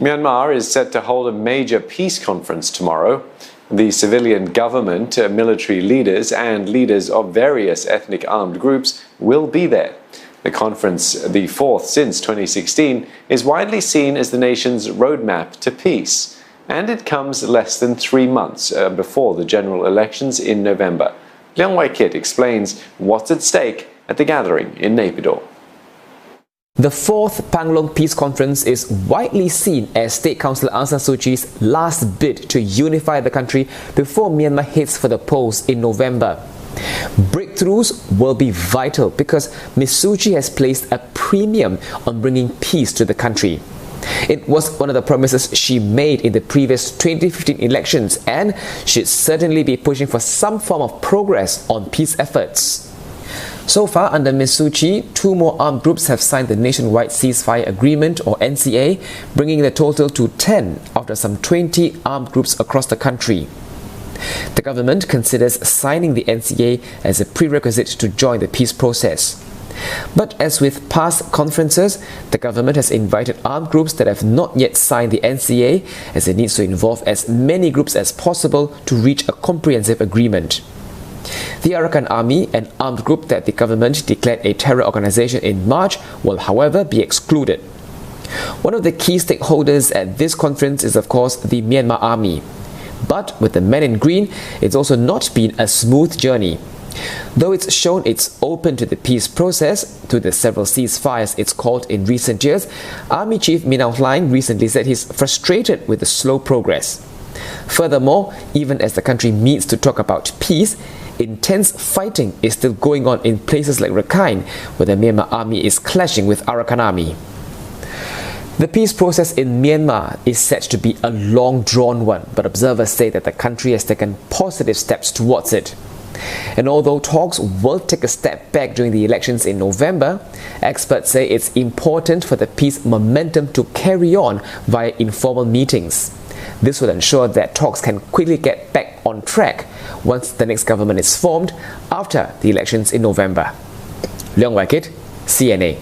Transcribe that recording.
Myanmar is set to hold a major peace conference tomorrow. The civilian government, military leaders, and leaders of various ethnic armed groups will be there. The conference, the fourth since 2016, is widely seen as the nation's roadmap to peace, and it comes less than 3 months before the general elections in November. Liang Wai-kit explains what's at stake at the gathering in Naypyidaw. The fourth Panglong Peace Conference is widely seen as State Counsellor Aung San Suu Kyi's last bid to unify the country before Myanmar heads for the polls in November. Breakthroughs will be vital because Ms. Suu Kyi has placed a premium on bringing peace to the country. It was one of the promises she made in the previous 2015 elections, and she'd certainly be pushing for some form of progress on peace efforts. So far, under Ms. Suu Kyi, 2 more armed groups have signed the Nationwide Ceasefire Agreement, or NCA, bringing the total to 10 out of some 20 armed groups across the country. The government considers signing the NCA as a prerequisite to join the peace process. But as with past conferences, the government has invited armed groups that have not yet signed the NCA, as it needs to involve as many groups as possible to reach a comprehensive agreement. The Arakan Army, an armed group that the government declared a terror organization in March, will however be excluded. One of the key stakeholders at this conference is of course the Myanmar Army. But with the men in green, it's also not been a smooth journey. Though it's shown it's open to the peace process, through the several ceasefires it's called in recent years, Army Chief Min Aung Hlaing recently said he's frustrated with the slow progress. Furthermore, even as the country meets to talk about peace, intense fighting is still going on in places like Rakhine, where the Myanmar Army is clashing with Arakan Army. The peace process in Myanmar is set to be a long-drawn one, but observers say that the country has taken positive steps towards it. And although talks will take a step back during the elections in November, experts say it's important for the peace momentum to carry on via informal meetings. This will ensure that talks can quickly get back on track once the next government is formed after the elections in November. Liang Wai-kit, CNA.